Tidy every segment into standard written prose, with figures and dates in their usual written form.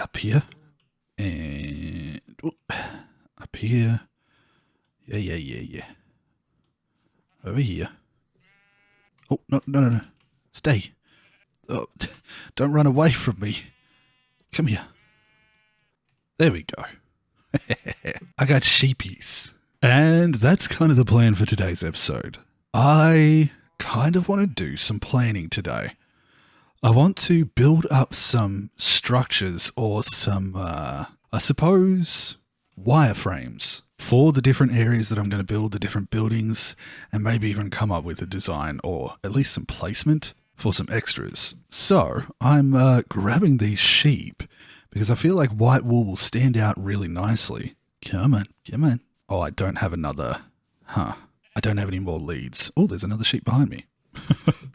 up here. And up here. Yeah. Over here. Oh, no. Stay. Oh, don't run away from me. Come here. There we go. I got sheepies. And that's kind of the plan for today's episode. I kind of want to do some planning today. I want to build up some structures or some, I suppose, wireframes for the different areas that I'm going to build, the different buildings, and maybe even come up with a design or at least some placement for some extras. So I'm grabbing these sheep because I feel like white wool will stand out really nicely. Come on. Oh, I don't have another. I don't have any more leads. Oh, there's another sheep behind me.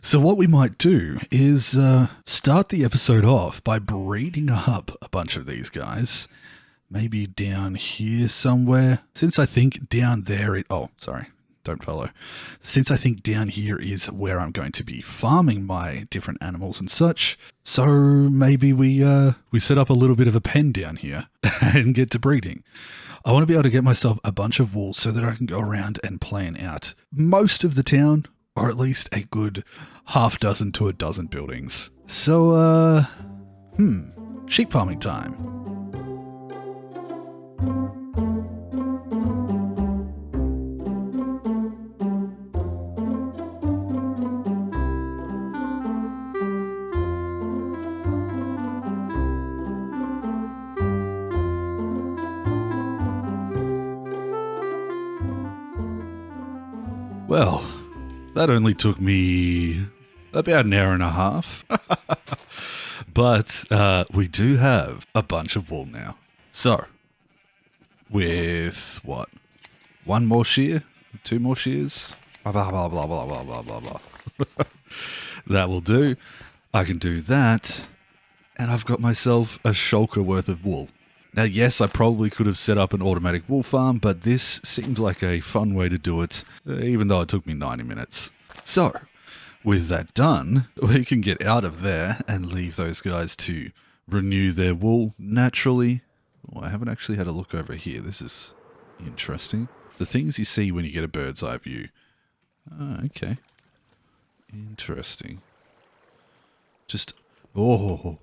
So what we might do is start the episode off by breeding up a bunch of these guys. Maybe down here somewhere. Since I think down there... don't follow. Since I think down here is where I'm going to be farming my different animals and such. So maybe we set up a little bit of a pen down here and get to breeding. I want to be able to get myself a bunch of wool so that I can go around and plan out most of the town, or at least a good half dozen to a dozen buildings. So, sheep farming time. Well, that only took me about an hour and a half. But we do have a bunch of wool now. So, with what? One more shear? Two more shears? Blah, blah, blah, blah, blah, blah, blah, blah, blah. That will do. I can do that. And I've got myself a shulker worth of wool. Now, yes, I probably could have set up an automatic wool farm, but this seemed like a fun way to do it, even though it took me 90 minutes. So, with that done, we can get out of there and leave those guys to renew their wool naturally. Oh, I haven't actually had a look over here. This is interesting. The things you see when you get a bird's eye view. Oh, okay. Interesting. Just... Oh.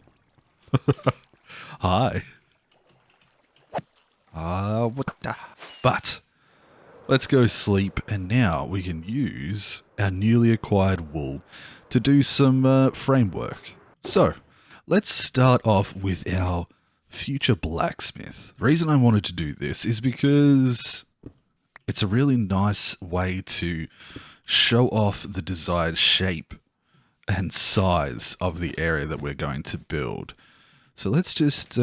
Hi. But let's go sleep, and now we can use our newly acquired wool to do some framework. So let's start off with our future blacksmith. The reason I wanted to do this is because it's a really nice way to show off the desired shape and size of the area that we're going to build. So let's just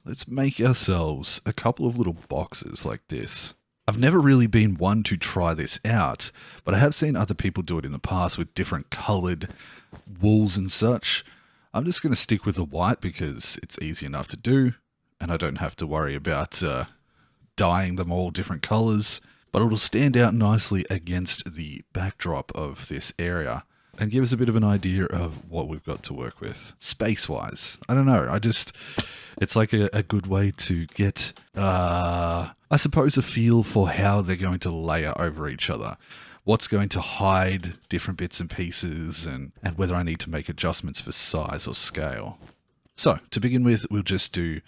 let's make ourselves a couple of little boxes like this. I've never really been one to try this out, but I have seen other people do it in the past with different colored wools and such. I'm just going to stick with the white because it's easy enough to do, and I don't have to worry about dyeing them all different colors, but it'll stand out nicely against the backdrop of this area and give us a bit of an idea of what we've got to work with. Space-wise, I don't know, it's like a good way to get, I suppose, a feel for how they're going to layer over each other. What's going to hide different bits and pieces, and whether I need to make adjustments for size or scale. So, to begin with, we'll just do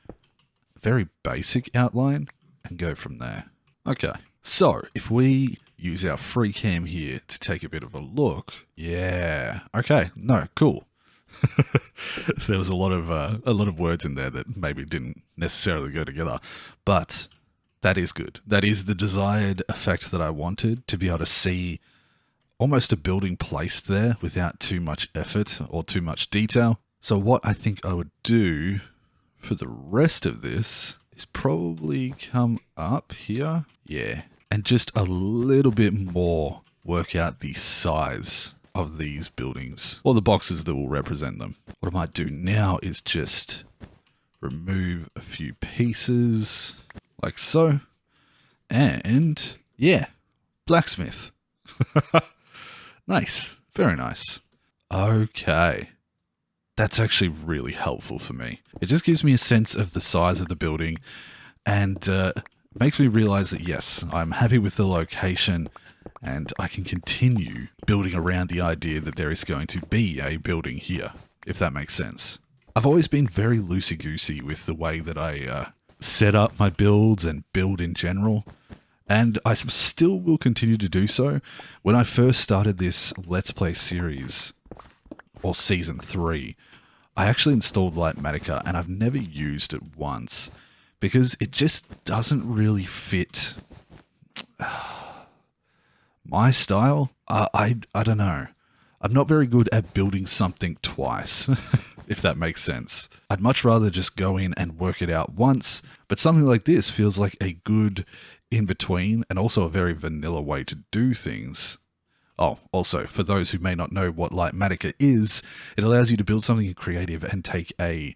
a very basic outline and go from there. Okay, so if we use our free cam here to take a bit of a look. Yeah. Okay. No, cool. There was a lot of words in there that maybe didn't necessarily go together, but that is good. That is the desired effect that I wanted, to be able to see almost a building placed there without too much effort or too much detail. So what I think I would do for the rest of this is probably come up here. Yeah. And just a little bit more work out the size of these buildings, or the boxes that will represent them. What I might do now is just remove a few pieces, like so. And, yeah, blacksmith. Nice. Very nice. Okay. that's actually really helpful for me. It just gives me a sense of the size of the building and makes me realize that, yes, I'm happy with the location and I can continue building around the idea that there is going to be a building here, if that makes sense. I've always been very loosey-goosey with the way that I set up my builds and build in general, and I still will continue to do so. When I first started this Let's Play series, or Season 3, I actually installed Litematica, and I've never used it once, because it just doesn't really fit my style. I don't know. I'm not very good at building something twice, if that makes sense. I'd much rather just go in and work it out once, but something like this feels like a good in-between and also a very vanilla way to do things. Oh, also, for those who may not know what Litematica is, it allows you to build something creative and take a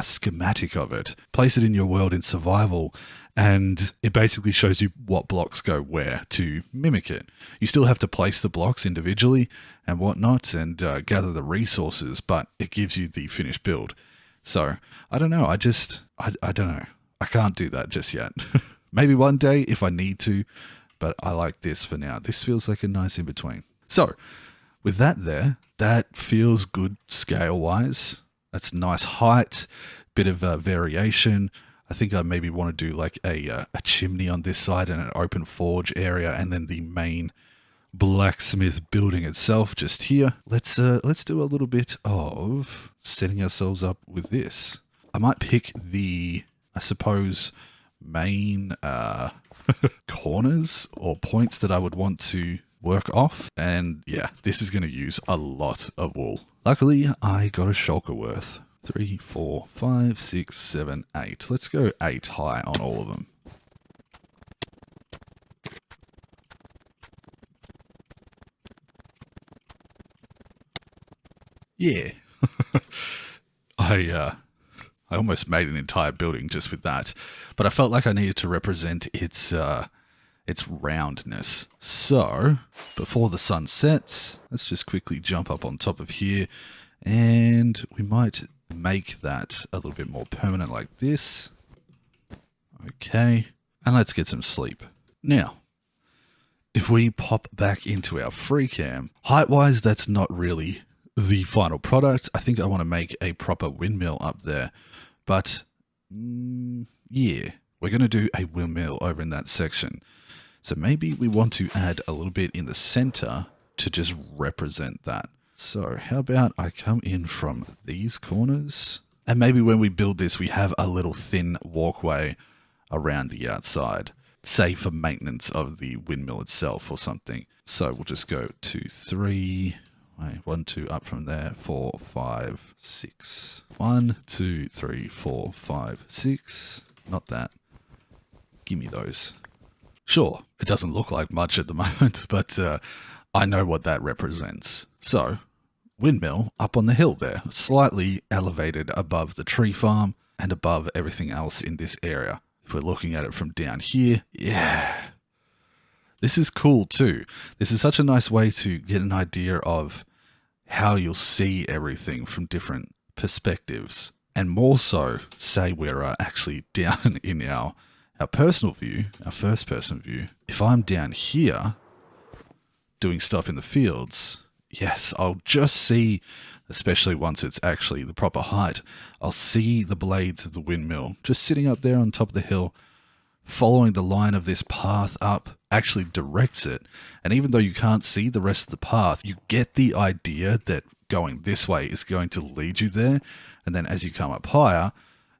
schematic of it, place it in your world in survival, and it basically shows you what blocks go where to mimic it. You still have to place the blocks individually and whatnot and gather the resources, but it gives you the finished build. So, I don't know, I don't know. I can't do that just yet. Maybe one day if I need to, but I like this for now. This feels like a nice in-between. So, with that there, that feels good scale-wise. That's nice height, bit of variation. I think I maybe want to do like a chimney on this side and an open forge area, and then the main blacksmith building itself just here. Let's do a little bit of setting ourselves up with this. I might pick the, I suppose, main corners or points that I would want to work off, and yeah, this is going to use a lot of wool. Luckily, I got a shulker worth. 3, 4, 5, 6, 7, 8. Let's go 8 high on all of them. Yeah. I almost made an entire building just with that, but I felt like I needed to represent its roundness. So, before the sun sets, let's just quickly jump up on top of here, and we might make that a little bit more permanent like this. Okay, and let's get some sleep. Now, if we pop back into our free cam, height-wise, that's not really the final product. I think I want to make a proper windmill up there, but yeah, we're going to do a windmill over in that section. So maybe we want to add a little bit in the center to just represent that. So how about I come in from these corners, and maybe when we build this, we have a little thin walkway around the outside, say for maintenance of the windmill itself or something. So we'll just go 2, 3, 1, 2, up from there, 4, 5, 6. 1, 2, 3, 4, 5, 6. Not that. Give me those. Sure, it doesn't look like much at the moment, but I know what that represents. So, windmill up on the hill there, slightly elevated above the tree farm and above everything else in this area. If we're looking at it from down here, yeah. This is cool too. This is such a nice way to get an idea of how you'll see everything from different perspectives. And more so, say we're actually down in our personal view, our first person view. If I'm down here doing stuff in the fields, yes, I'll just see, especially once it's actually the proper height, I'll see the blades of the windmill just sitting up there on top of the hill, following the line of this path up, actually directs it. And even though you can't see the rest of the path, you get the idea that going this way is going to lead you there. And then as you come up higher,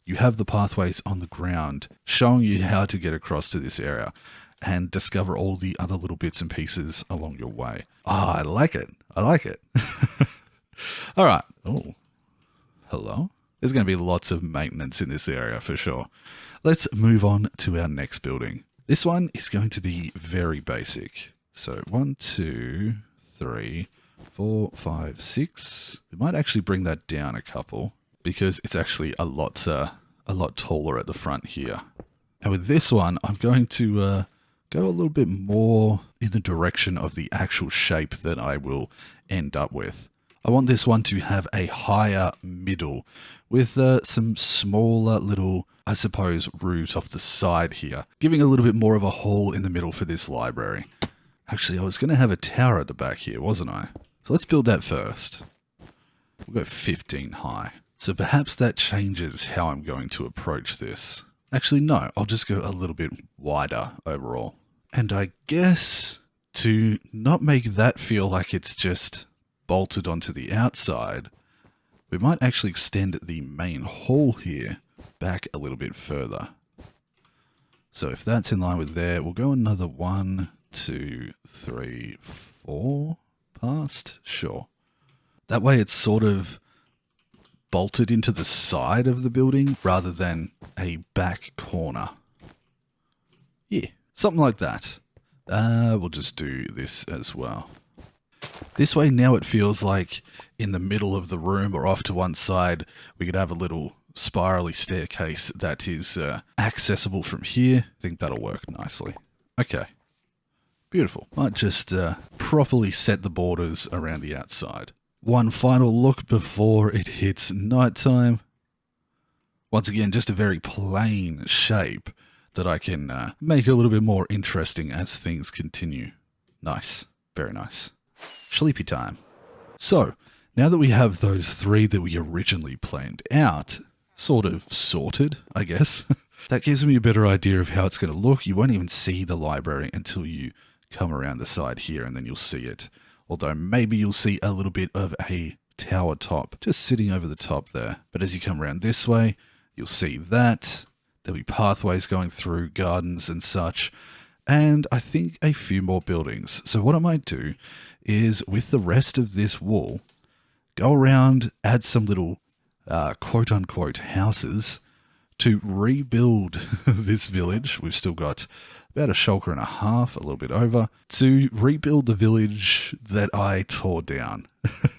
you have the pathways on the ground showing you how to get across to this area and discover all the other little bits and pieces along your way. Ah, I like it. I like it. All right. Oh, hello. There's going to be lots of maintenance in this area for sure. Let's move on to our next building. This one is going to be very basic. So 1, 2, 3, 4, 5, 6. We might actually bring that down a couple because it's actually a lot taller at the front here. And with this one, I'm going to go a little bit more in the direction of the actual shape that I will end up with. I want this one to have a higher middle with some smaller little, I suppose, roofs off the side here, giving a little bit more of a hole in the middle for this library. Actually, I was going to have a tower at the back here, wasn't I? So let's build that first. We'll go 15 high. So perhaps that changes how I'm going to approach this. Actually, no, I'll just go a little bit wider overall. And I guess to not make that feel like it's just bolted onto the outside, we might actually extend the main hall here back a little bit further. So if that's in line with there, we'll go another 1, 2, 3, 4 past. Sure. That way it's sort of bolted into the side of the building rather than a back corner. Yeah, something like that. We'll just do this as well. This way now it feels like in the middle of the room or off to one side, we could have a little spirally staircase that is accessible from here. I think that'll work nicely. Okay. Beautiful. Might just properly set the borders around the outside. One final look before it hits nighttime. Once again, just a very plain shape that I can make a little bit more interesting as things continue. Nice. Very nice. Sleepy time. So, now that we have those 3 that we originally planned out, sort of sorted, I guess, that gives me a better idea of how it's going to look. You won't even see the library until you come around the side here and then you'll see it. Although maybe you'll see a little bit of a tower top just sitting over the top there. But as you come around this way, you'll see that. There'll be pathways going through gardens and such. And I think a few more buildings. So what I might do is with the rest of this wall, go around, add some little quote-unquote houses to rebuild this village. We've still got about a shulker and a half, a little bit over, to rebuild the village that I tore down.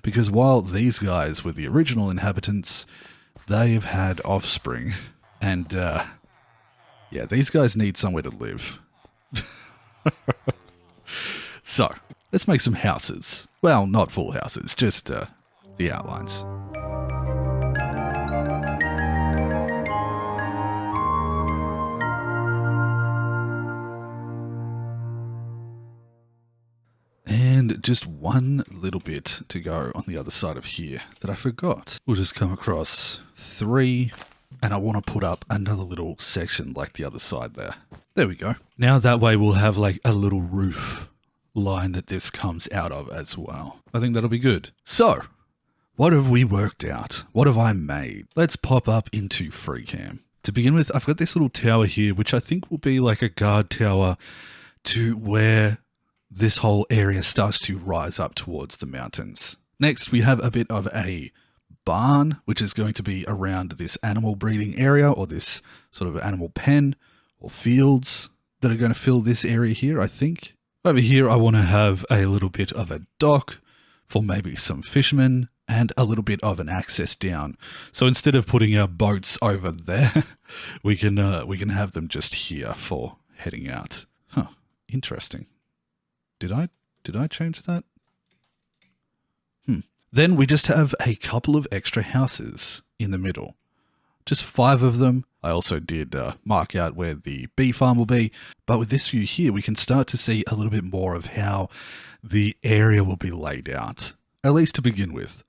Because while these guys were the original inhabitants, they've had offspring. And, yeah, these guys need somewhere to live. So, let's make some houses. Well, not full houses, just the outlines. And just one little bit to go on the other side of here that I forgot. We'll just come across 3, and I want to put up another little section like the other side there. There we go. Now that way we'll have like a little roof line that this comes out of as well. I think that'll be good. So, what have we worked out? What have I made? Let's pop up into FreeCam. To begin with, I've got this little tower here, which I think will be like a guard tower to where this whole area starts to rise up towards the mountains. Next, we have a bit of a barn, which is going to be around this animal breeding area or this sort of animal pen or fields that are going to fill this area here, I think. Over here, I want to have a little bit of a dock for maybe some fishermen and a little bit of an access down. So instead of putting our boats over there, we can have them just here for heading out. Huh, interesting. Did I change that? Then we just have a couple of extra houses in the middle. Just 5 of them. I also did mark out where the bee farm will be. But with this view here, we can start to see a little bit more of how the area will be laid out. At least to begin with.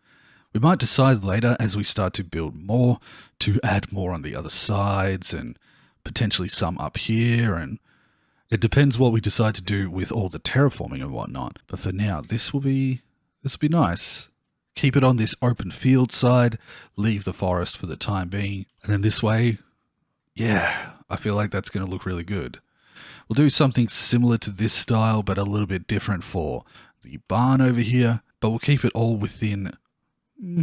We might decide later as we start to build more to add more on the other sides and potentially some up here, and it depends what we decide to do with all the terraforming and whatnot. But for now, this will be nice. Keep it on this open field side, leave the forest for the time being, and then this way, yeah, I feel like that's going to look really good. We'll do something similar to this style, but a little bit different for the barn over here, but we'll keep it all within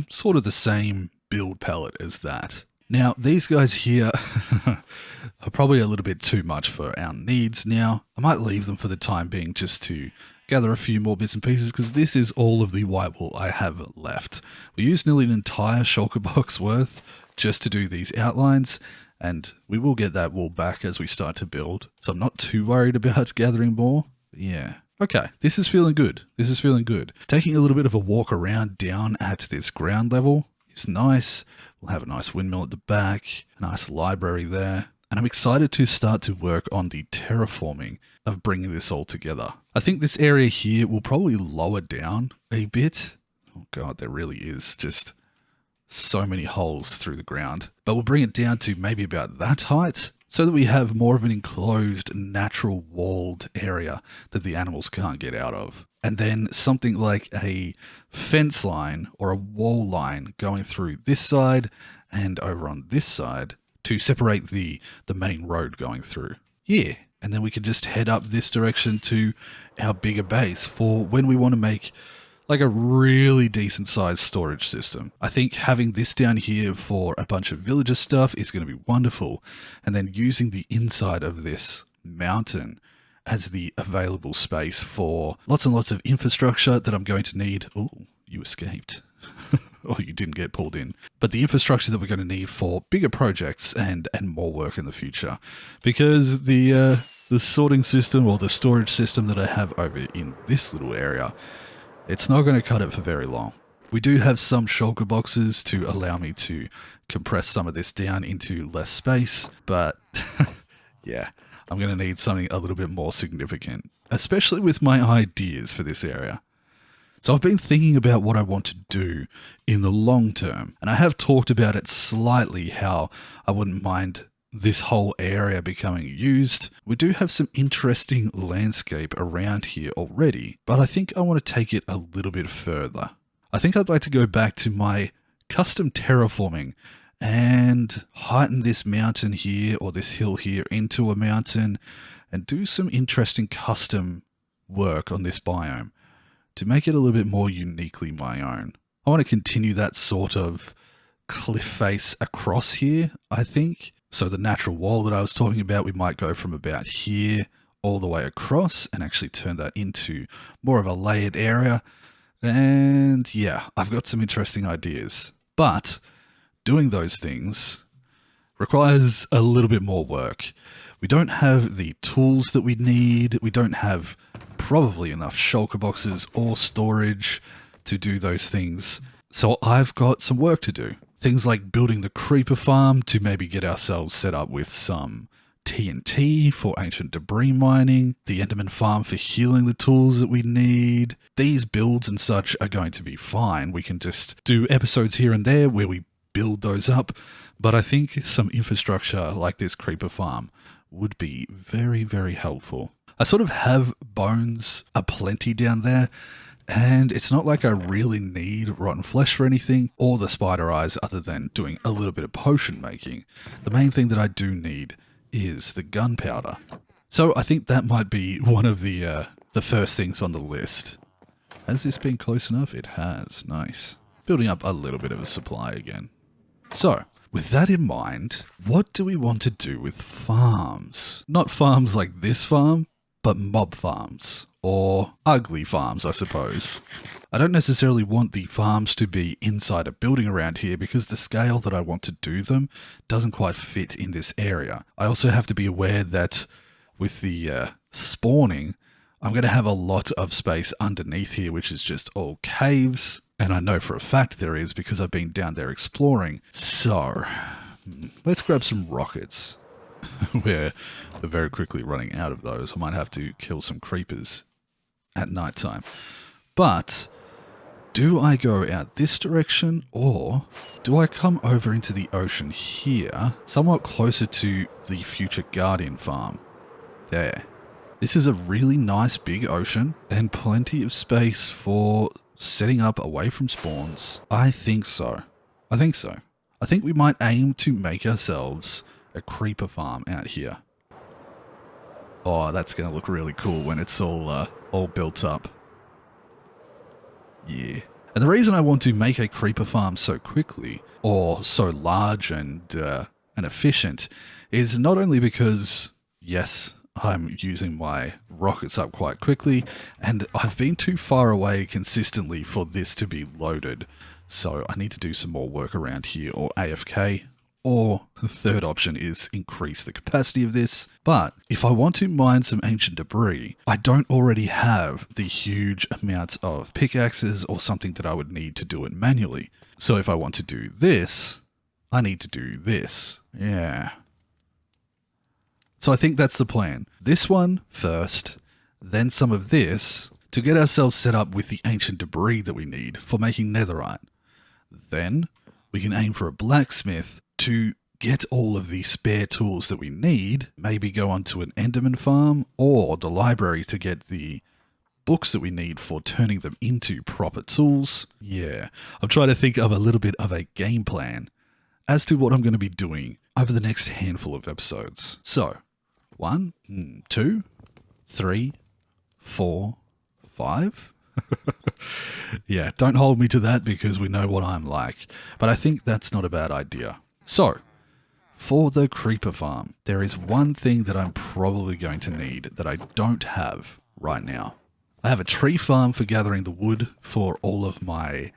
sort of the same build palette as that. Now, these guys here are probably a little bit too much for our needs now. I might leave them for the time being just to gather a few more bits and pieces, because this is all of the white wool I have left. We used nearly an entire shulker box worth just to do these outlines, and we will get that wool back as we start to build. So I'm not too worried about gathering more. But yeah, Okay, this is feeling good. This is feeling good. Taking a little bit of a walk around down at this ground level is nice. We'll have a nice windmill at the back, a nice library there. And I'm excited to start to work on the terraforming of bringing this all together. I think this area here will probably lower down a bit. Oh God, there really is just so many holes through the ground. But we'll bring it down to maybe about that height, so that we have more of an enclosed, natural walled area that the animals can't get out of. And then something like a fence line or a wall line going through this side and over on this side to separate the main road going through. Yeah, and then we can just head up this direction to our bigger base for when we want to make like a really decent sized storage system. I think having this down here for a bunch of villager stuff is going to be wonderful. And then using the inside of this mountain as the available space for lots and lots of infrastructure that I'm going to need. Oh, you escaped. Or you didn't get pulled in. But the infrastructure that we're going to need for bigger projects and more work in the future. Because the sorting system or the storage system that I have over in this little area, it's not going to cut it for very long. We do have some shulker boxes to allow me to compress some of this down into less space, but yeah, I'm going to need something a little bit more significant, especially with my ideas for this area. So I've been thinking about what I want to do in the long term, and I have talked about it slightly, how I wouldn't mind this whole area becoming used. We do have some interesting landscape around here already, but I think I want to take it a little bit further. I think I'd like to go back to my custom terraforming and heighten this mountain here or this hill here into a mountain and do some interesting custom work on this biome to make it a little bit more uniquely my own. I want to continue that sort of cliff face across here, I think. So the natural wall that I was talking about, we might go from about here all the way across and actually turn that into more of a layered area. And yeah, I've got some interesting ideas. But doing those things requires a little bit more work. We don't have the tools that we need. We don't have probably enough shulker boxes or storage to do those things. So I've got some work to do. Things like building the creeper farm to maybe get ourselves set up with some TNT for ancient debris mining, the Enderman farm for healing the tools that we need. These builds and such are going to be fine. We can just do episodes here and there where we build those up. But I think some infrastructure like this creeper farm would be very, very helpful. I sort of have bones aplenty down there, and it's not like I really need rotten flesh for anything or the spider eyes other than doing a little bit of potion making. The main thing that I do need is the gunpowder. So I think that might be one of the first things on the list. Has this been close enough? It has. Nice. Building up a little bit of a supply again. So, with that in mind, what do we want to do with farms? Not farms like this farm, but mob farms. Or ugly farms, I suppose. I don't necessarily want the farms to be inside a building around here because the scale that I want to do them doesn't quite fit in this area. I also have to be aware that with the spawning, I'm going to have a lot of space underneath here, which is just all caves. And I know for a fact there is because I've been down there exploring. So, let's grab some rockets. We're very quickly running out of those. I might have to kill some creepers at nighttime. But do I go out this direction or do I come over into the ocean here, somewhat closer to the future Guardian farm? There. This is a really nice big ocean and plenty of space for setting up away from spawns. I think so. I think we might aim to make ourselves a creeper farm out here. Oh, that's going to look really cool when it's all built up. Yeah. And the reason I want to make a creeper farm so quickly, or so large and efficient, is not only because, yes, I'm using my rockets up quite quickly, and I've been too far away consistently for this to be loaded. So I need to do some more work around here, or AFK, Or the third option is increase the capacity of this. But if I want to mine some ancient debris, I don't already have the huge amounts of pickaxes or something that I would need to do it manually. So if I want to do this, I need to do this. Yeah. So I think that's the plan. This one first, then some of this to get ourselves set up with the ancient debris that we need for making netherite. Then we can aim for a blacksmith to get all of the spare tools that we need, maybe go onto an enderman farm or the library to get the books that we need for turning them into proper tools. Yeah, I'm trying to think of a little bit of a game plan as to what I'm going to be doing over the next handful of episodes. So, 1, 2, 3, 4, 5. Yeah, don't hold me to that because we know what I'm like. But I think that's not a bad idea. So, for the creeper farm, there is one thing that I'm probably going to need that I don't have right now. I have a tree farm for gathering the wood for all of my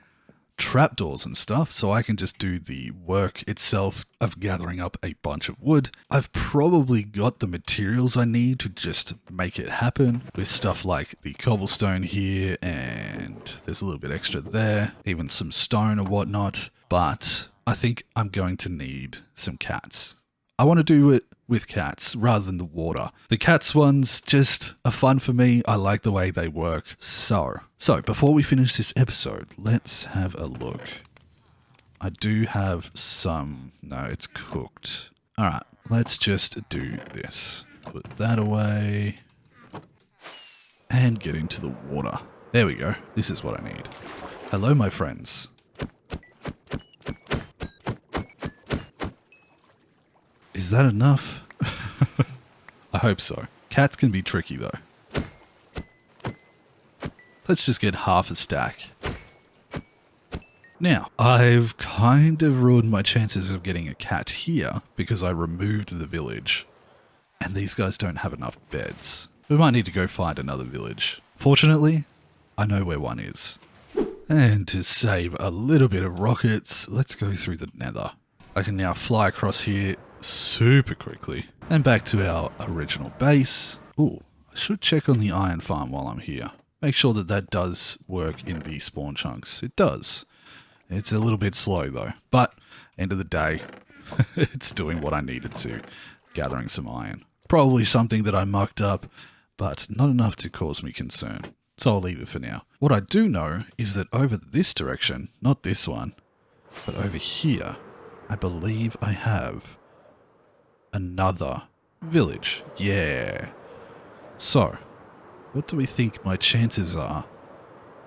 trapdoors and stuff, so I can just do the work itself of gathering up a bunch of wood. I've probably got the materials I need to just make it happen with stuff like the cobblestone here, and there's a little bit extra there, even some stone or whatnot, but I think I'm going to need some cats. I want to do it with cats rather than the water. The cats ones just are fun for me. I like the way they work. So before we finish this episode, let's have a look. I do have some... No, it's cooked. All right, let's just do this. Put that away. And get into the water. There we go. This is what I need. Hello, my friends. Is that enough? I hope so. Cats can be tricky though. Let's just get half a stack. Now, I've kind of ruined my chances of getting a cat here because I removed the village. And these guys don't have enough beds. We might need to go find another village. Fortunately, I know where one is. And to save a little bit of rockets, let's go through the nether. I can now fly across here super quickly and back to our original base. Ooh, I should check on the iron farm while I'm here. Make sure that that does work in the spawn chunks. It does. It's a little bit slow though, but end of the day, it's doing what I needed to, gathering some iron. Probably something that I mucked up, but not enough to cause me concern. So I'll leave it for now. What I do know is that over this direction, not this one, but over here, I believe I have another village. Yeah. So, what do we think my chances are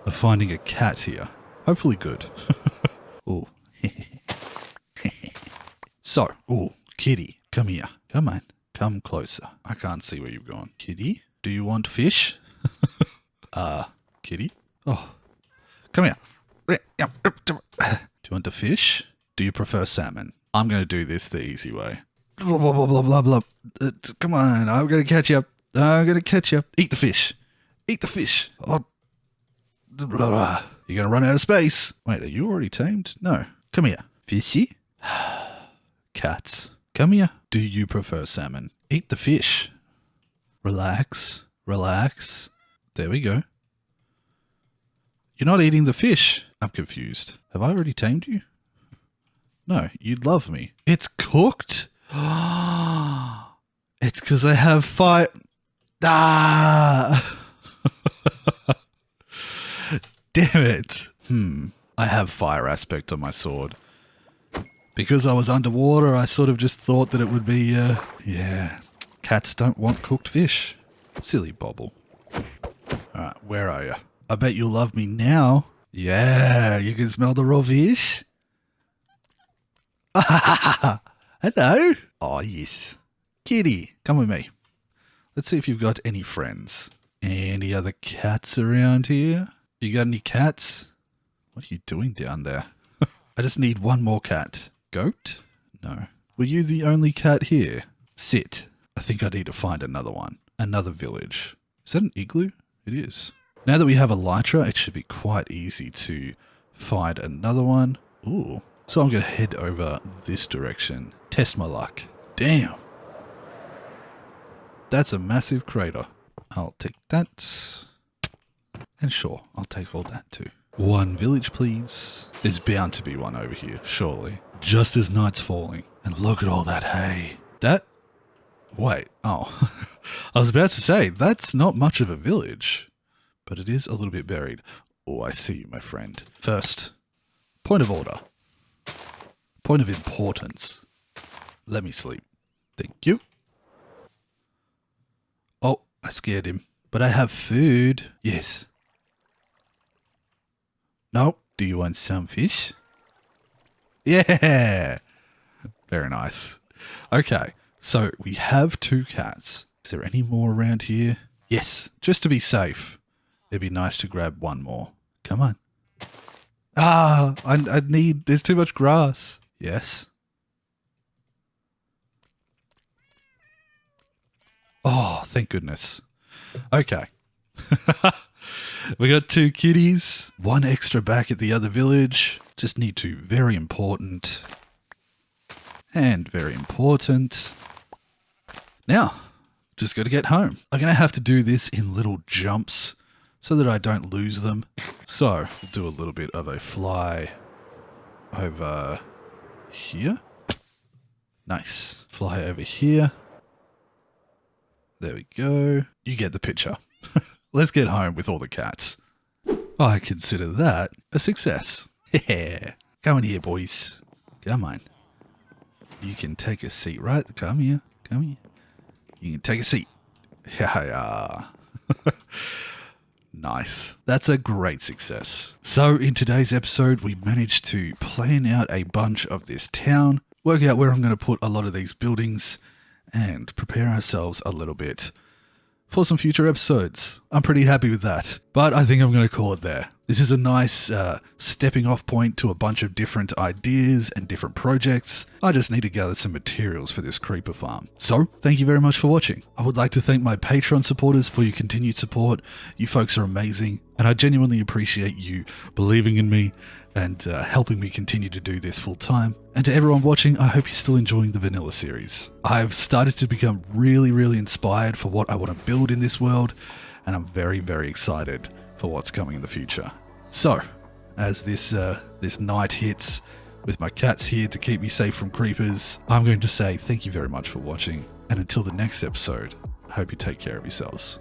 of finding a cat here? Hopefully good. Ooh. So, ooh, kitty, come here. Come on, come closer. I can't see where you've gone. Kitty, do you want fish? Kitty? Oh, come here. Do you want a fish? Do you prefer salmon? I'm going to do this the easy way. Blah, blah, blah, blah, blah, blah. Come on, I'm going to catch you up. I'm going to catch you up. Eat the fish. Eat the fish. Oh. Blah, blah. You're going to run out of space. Wait, are you already tamed? No. Come here. Fishy? Cats. Come here. Do you prefer salmon? Eat the fish. Relax. Relax. There we go. You're not eating the fish. I'm confused. Have I already tamed you? No, you'd love me. It's cooked? It's because I have fire. Ah! Damn it. I have fire aspect on my sword. Because I was underwater, I sort of just thought that it would be, yeah. Cats don't want cooked fish. Silly Bobble. Alright, where are you? I bet you'll love me now. Yeah, you can smell the raw fish. Hello. Oh, yes. Kitty, come with me. Let's see if you've got any friends. Any other cats around here? You got any cats? What are you doing down there? I just need one more cat. Goat? No. Were you the only cat here? Sit. I think I need to find another one. Another village. Is that an igloo? It is. Now that we have elytra, it should be quite easy to find another one. Ooh, So I'm going to head over this direction. Test my luck. Damn. That's a massive crater. I'll take that. And sure, I'll take all that too. One village, please. There's bound to be one over here, surely. Just as night's falling. And look at all that hay. That... Wait, oh. I was about to say, that's not much of a village. But it is a little bit buried. Oh, I see you, my friend. First, point of order. Point of importance. Let me sleep. Thank you. Oh, I scared him. But I have food. Yes. No. Do you want some fish? Yeah. Very nice. Okay. So we have 2 cats. Is there any more around here? Yes. Just to be safe. It'd be nice to grab one more. Come on. Ah, I need... There's too much grass. Yes. Oh, thank goodness. Okay. We got 2 kitties. 1 extra back at the other village. Just need to. Very important. And very important. Now, just got to get home. I'm going to have to do this in little jumps so that I don't lose them. So, we'll do a little bit of a fly over here. Nice. Fly over here. There we go. You get the picture. Let's get home with all the cats. I consider that a success. Yeah. Come in here, boys. Come on. You can take a seat, right? Come here. Come here. You can take a seat. Yeah. Nice. That's a great success. So in today's episode, we managed to plan out a bunch of this town, work out where I'm going to put a lot of these buildings, and prepare ourselves a little bit for some future episodes. I'm pretty happy with that, but I think I'm going to call it there. This is a nice stepping off point to a bunch of different ideas and different projects. I just need to gather some materials for this creeper farm. So, thank you very much for watching. I would like to thank my Patreon supporters for your continued support. You folks are amazing, and I genuinely appreciate you believing in me and helping me continue to do this full time. And to everyone watching, I hope you're still enjoying the vanilla series. I've started to become really, really inspired for what I want to build in this world, and I'm very, very excited for what's coming in the future. So, as this night hits, with my cats here to keep me safe from creepers, I'm going to say thank you very much for watching, and until the next episode, I hope you take care of yourselves.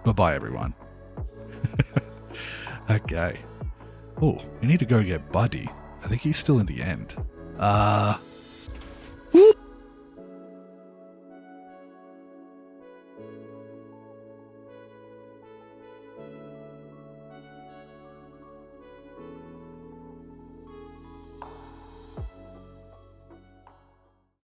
Bye-bye, everyone. Okay. Oh, we need to go get Buddy. I think he's still in the end.